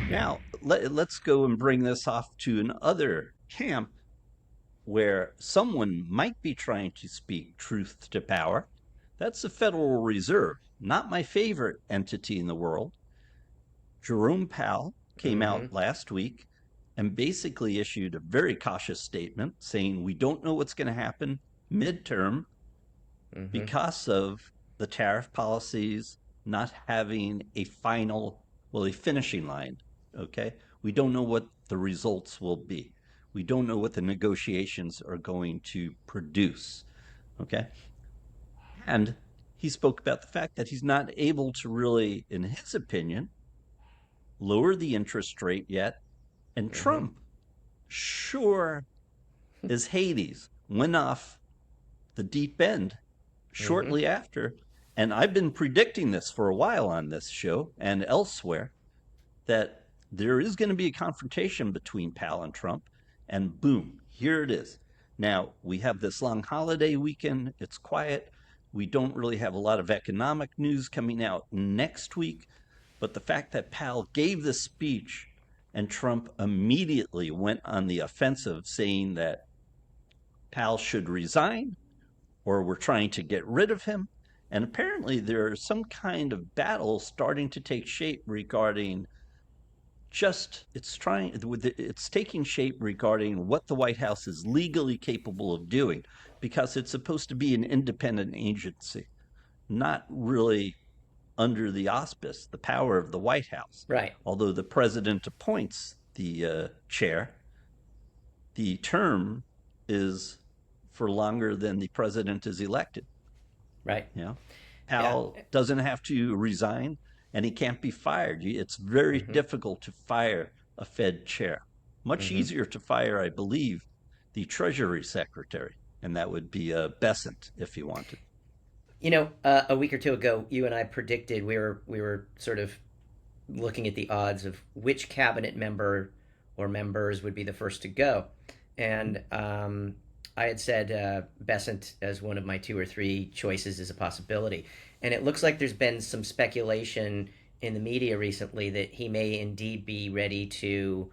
Now, let's go and bring this off to another camp where someone might be trying to speak truth to power. That's the Federal Reserve, not my favorite entity in the world. Jerome Powell came Mm-hmm. out last week and basically issued a very cautious statement saying we don't know what's going to happen midterm Mm-hmm. because of the tariff policies not having a final, well, a finishing line. Okay. We don't know what the results will be. We don't know what the negotiations are going to produce. Okay. And he spoke about the fact that he's not able to really, in his opinion, lower the interest rate yet. And Mm-hmm. Trump, sure as Hades, went off the deep end Mm-hmm. shortly after. And I've been predicting this for a while on this show and elsewhere that there is going to be a confrontation between Powell and Trump. And boom, here it is. Now, we have this long holiday weekend. It's quiet. We don't really have a lot of economic news coming out next week. But the fact that Powell gave this speech and Trump immediately went on the offensive saying that Powell should resign or we're trying to get rid of him. And apparently, there's some kind of battle starting to take shape regarding just it's taking shape regarding what the White House is legally capable of doing because it's supposed to be an independent agency, not really under the auspice, the power of the White House. Right. Although the president appoints the chair, the term is for longer than the president is elected. Right. You know, Yeah. Powell doesn't have to resign and he can't be fired. It's very Mm-hmm. difficult to fire a Fed chair. Much Mm-hmm. easier to fire, I believe, the Treasury Secretary, and that would be Besant if he wanted. A week or two ago, you and I predicted we were sort of looking at the odds of which cabinet member or members would be the first to go, and I had said Besant as one of my two or three choices as a possibility, and it looks like there's been some speculation in the media recently that he may indeed be ready to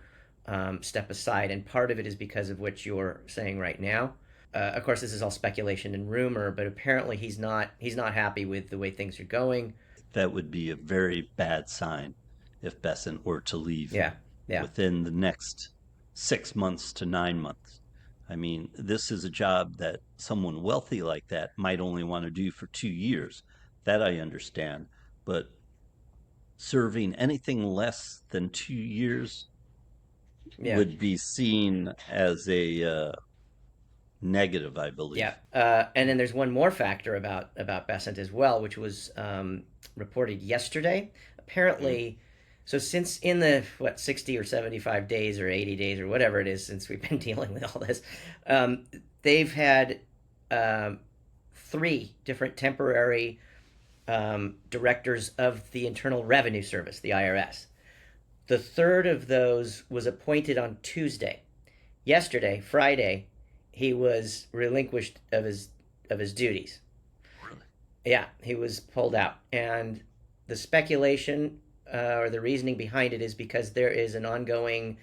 step aside, and part of it is because of what you're saying right now. Of course, this is all speculation and rumor, but apparently he's not happy with the way things are going. That would be a very bad sign if Besant were to leave Yeah, yeah. within the next 6 months to 9 months. I mean, this is a job that someone wealthy like that might only want to do for 2 years. That I understand. But serving anything less than 2 years Yeah, would be seen as a negative, I yeah. believe. And then there's one more factor about Besant as well, which was reported yesterday. Mm. Apparently, so since in the 60 or 75 days or 80 days or whatever it is since we've been dealing with all this, they've had um, three different temporary directors of the Internal Revenue Service, the IRS. The third of those was appointed on Tuesday. Yesterday, Friday, he was relinquished of his duties. Really? Yeah, he was pulled out, and the speculation or the reasoning behind it is because there is an ongoing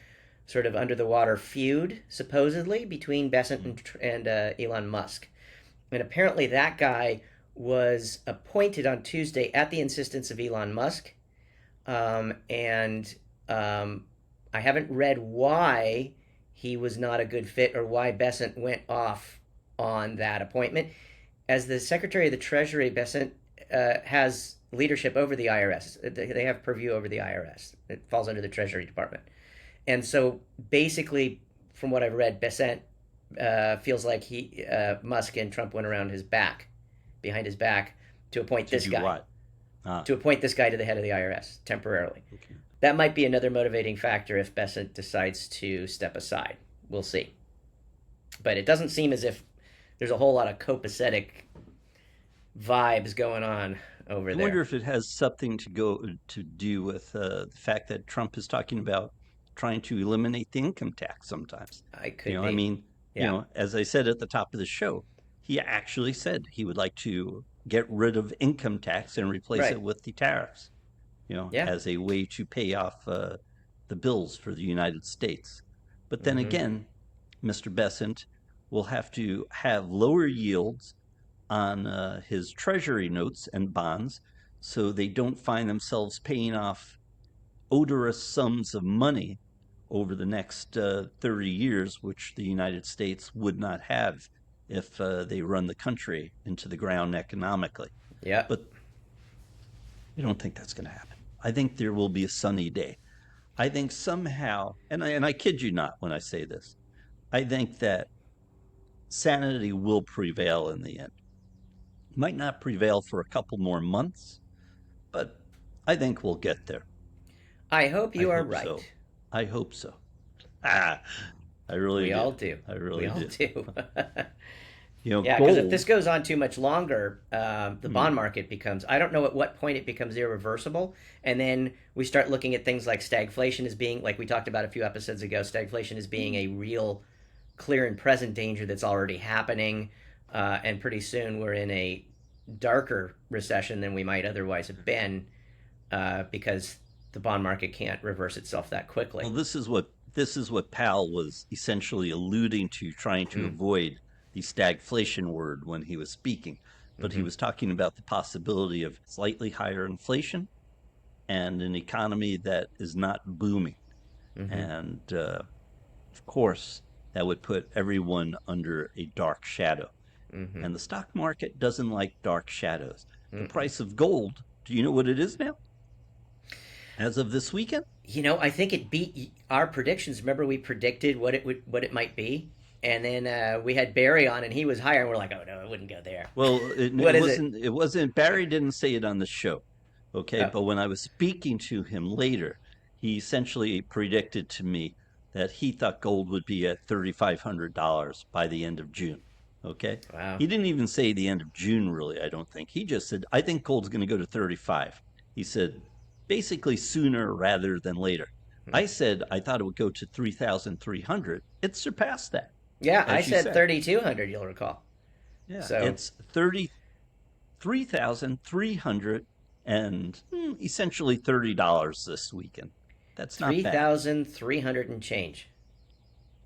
sort of under the water feud supposedly between Besant Mm. and Elon Musk, and apparently that guy was appointed on Tuesday at the insistence of Elon Musk, and I haven't read why he was not a good fit or why Besant went off on that appointment. As the Secretary of the Treasury, Besant has leadership over the IRS. They have purview over the IRS. It falls under the Treasury Department. And so basically, from what I've read, Besant feels like Musk and Trump went around his back, behind his back, to appoint To this do guy, what? Ah, to the head of the IRS temporarily. okay. That might be another motivating factor if Besant decides to step aside. We'll see. But it doesn't seem as if there's a whole lot of copacetic vibes going on over I wonder there. if it has something to do with the fact that Trump is talking about trying to eliminate the income tax sometimes. I could I be. mean, Yeah. as I said at the top of the show, he actually said he would like to get rid of income tax and replace Right. it with the tariffs, Yeah. as a way to pay off the bills for the United States. But then Mm-hmm. again, Mr. Besant will have to have lower yields on his treasury notes and bonds so they don't find themselves paying off odorous sums of money over the next 30 years, which the United States would not have if they run the country into the ground economically. Yep. But I don't think that's going to happen. I think there will be a sunny day. I think somehow, and I kid you not when I say this, I think that sanity will prevail in the end. Might not prevail for a couple more months, but I think we'll get there. I hope I you are hope so. right. I hope so. Ah, I really We do. all do. I We really all do. do. Yeah, because if this Gold. goes on too much longer, the bond Hmm. market becomes, I don't know at what point it becomes irreversible. And then we start looking at things like stagflation as being, like we talked about a few episodes ago, stagflation as being a real, clear and present danger that's already happening. And pretty soon we're in a darker recession than we might otherwise have been because the bond market can't reverse itself that Well, quickly. this is what Powell was essentially alluding to, trying to Mm, avoid the stagflation word when he was speaking. But he mm-hmm, was talking about the possibility of slightly higher inflation and an economy that is not booming. mm-hmm, And of course, that would put everyone under a dark shadow. mm-hmm, And the stock market doesn't like dark shadows. The mm-mm. price of gold, do you know what it is now? As of this weekend? I think it beat our predictions. Remember, we predicted what it might be, and then we had Barry on, and he was higher, and we're like, oh no, it wouldn't go there. Well, What it is it? wasn't. It wasn't. Barry didn't say it on the show, okay. Oh, But when I was speaking to him later, he essentially predicted to me that he thought gold would be at $3,500 by the end of June. Okay, wow. he didn't even say the end of June. Really, I don't think. He just said, "I think gold's going to go to 35." He said, basically sooner rather than later. Hmm. I said I thought it would go to 3,300. It surpassed that, Yeah, I as you said said. 3,200. You'll recall. Yeah, So it's 3,300 and essentially $30 this weekend. That's not bad. 3,300 and change,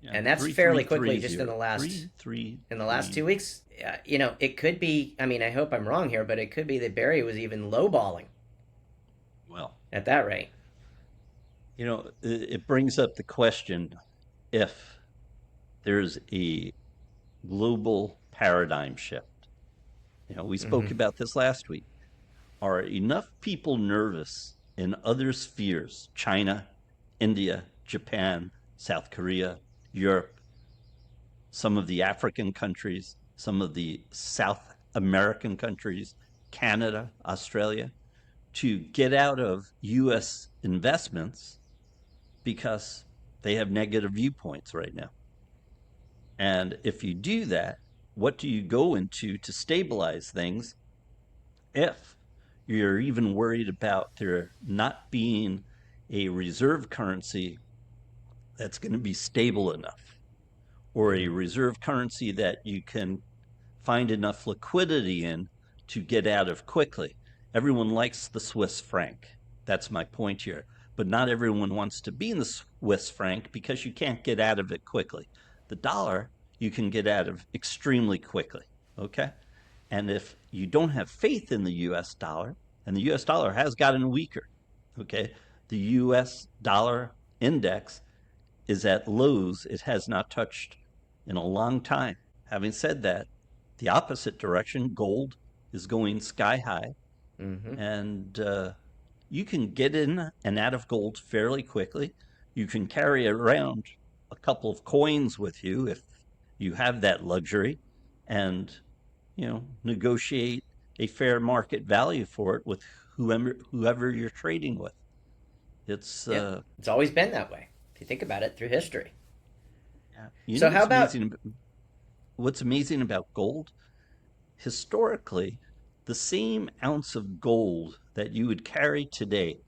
Yeah, and that's fairly quickly, just 3330. in the last 3330. 2 weeks. It could be. I mean, I hope I'm wrong here, but it could be that Barry was even lowballing Well, at that rate. it brings up the question if there's a global paradigm shift. We Mm-hmm. spoke about this last week. Are enough people nervous in other spheres, China, India, Japan, South Korea, Europe, some of the African countries, some of the South American countries, Canada, Australia, to get out of US investments because they have negative viewpoints right now? And if you do that, what do you go into to stabilize things if you're even worried about there not being a reserve currency that's going to be stable enough, or a Mm-hmm. reserve currency that you can find enough liquidity in to get out of quickly? Everyone likes the Swiss franc. That's my point here. But not everyone wants to be in the Swiss franc because you can't get out of it quickly. The dollar, you can get out of extremely quickly. Okay? And if you don't have faith in the US dollar, and the US dollar has gotten weaker, okay, the US dollar index is at lows it has not touched in a long time. Having said that, the opposite direction, gold is going sky high, Mm-hmm. and you can get in and out of gold fairly quickly. You can carry around a couple of coins with you if you have that luxury, and negotiate a fair market value for it with whoever you're trading with. It's Yep. It's always been that way. If you think about it through history. Yeah. You know So how what's about amazing? What's amazing about gold? Historically, the same ounce of gold that you would carry today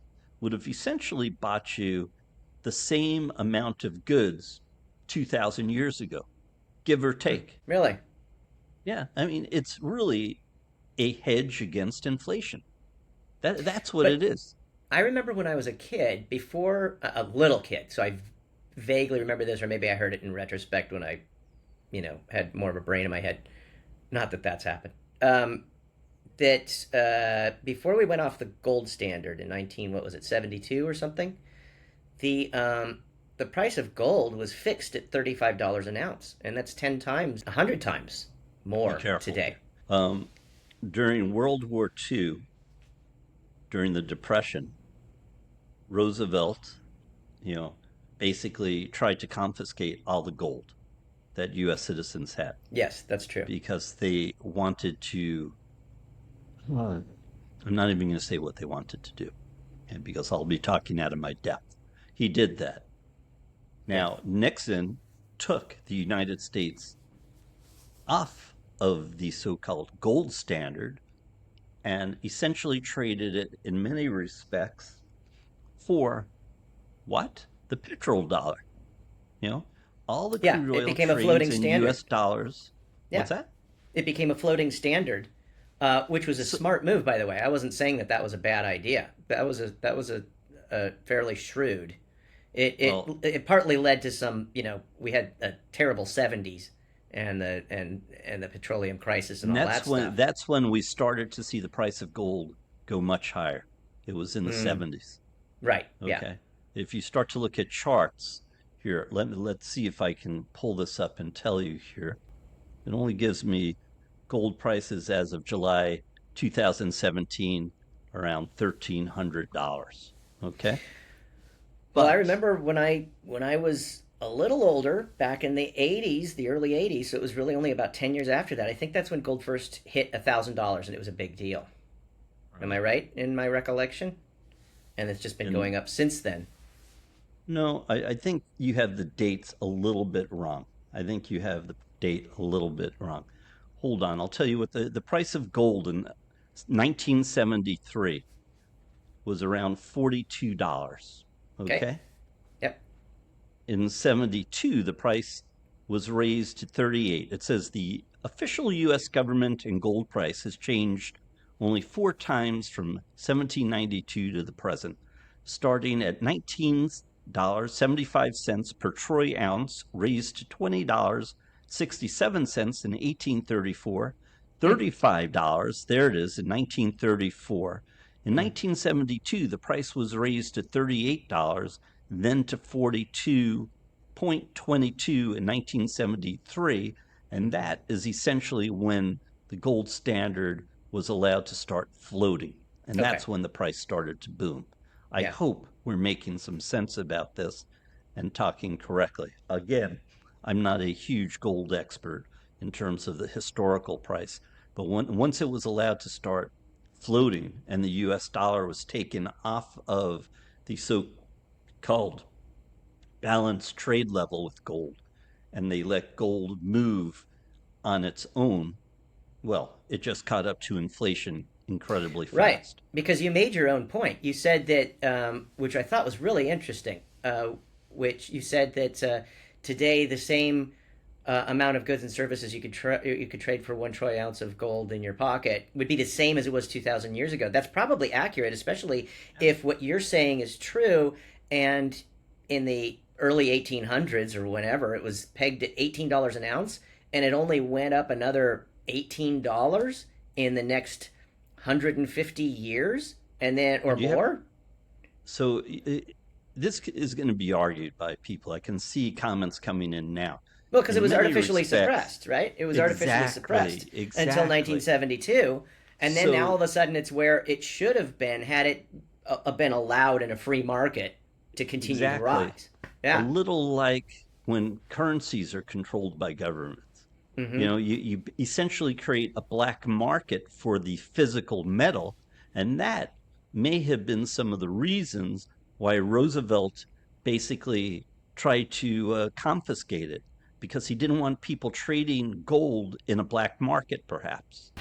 would have essentially bought you the same amount of goods 2,000 years ago, give or take. really? Yeah, I mean, it's really a hedge against inflation. That's what But it is. I remember when I was a kid, before a little kid, so I vaguely remember this, or maybe I heard it in retrospect when I, had more of a brain in my head. Not that that's happened. That before we went off the gold standard in 19, what was it, 72 or something, the price of gold was fixed at $35 an ounce, and that's 10 times, 100 times Be more careful today. here. During World War II, during the Depression, Roosevelt, you know, basically tried to confiscate all the gold that U.S. citizens had Yes, that's true. because they wanted to. I'm not even going to say what they wanted to do, and because I'll be talking out of my depth. He did that. Yeah. Now, Nixon took the United States off of the so called gold standard and essentially traded it in many respects for what? The petrol dollar. You know, all the Yeah, crude it oil became a trades floating in standard. US dollars. Yeah, What's that? it became a floating standard, which was a So, smart move, by the way. I wasn't saying that that was a bad idea. That was a fairly shrewd. It, it well, it partly led to some, we had a terrible '70s and the petroleum crisis and and all that stuff. that's when we started to see the price of gold go much higher. It was in the Mm, 70s. right. Yeah. Okay. If you start to look at charts here, let's see if I can pull this up and tell you here. It only gives me gold prices as of July 2017 around $1,300. Okay. Well, I But remember when I was a little older, back in the '80s, the early '80s. So it was really only about 10 years after that. I think that's when gold first hit $1,000, and it was a big deal. Am I right in my recollection? And it's just been and going up since then. no, I think you have the dates a little bit wrong. I think you have the date a little bit wrong. Hold on, I'll tell you what the price of gold in 1973 was around $42. Okay. Okay. Yep. In 72, the price was raised to 38. It says the official US government and gold price has changed only 4 times from 1792 to the present, starting at $19.75 per troy ounce, raised to $20.67 in 1834, Hmm. $35, there it is, in 1934. In Hmm. 1972, the price was raised to $38, then to 42.22 in 1973, and that is essentially when the gold standard was allowed to start floating, and Okay. that's when the price started to boom. I Yeah. hope we're making some sense about this and talking correctly. Again, I'm not a huge gold expert in terms of the historical price, but once it was allowed to start floating and the US dollar was taken off of the so called balanced trade level with gold and they let gold move on its own, well, it just caught up to inflation incredibly Right. fast. Because you made your own point. You said that, which I thought was really interesting, which you said that today the same amount of goods and services you could trade for 1 troy ounce of gold in your pocket would be the same as it was 2,000 years ago. That's probably accurate, especially if what you're saying is true. And in the early 1800s or whenever, it was pegged at $18 an ounce, and it only went up another $18 in the next 150 years, and then or Do you have more. so this is going to be argued by people. I can see comments coming in now. Well, because it In was many artificially respects, suppressed, right? It was artificially suppressed until exactly. 1972, and then now all So of a sudden it's where it should have been had it been allowed in a free market to continue to exactly, rise. a Yeah. little like when currencies are controlled by governments. You Mm-hmm. know, you essentially create a black market for the physical metal, and that may have been some of the reasons why Roosevelt basically tried to confiscate it because he didn't want people trading gold in a black market, perhaps.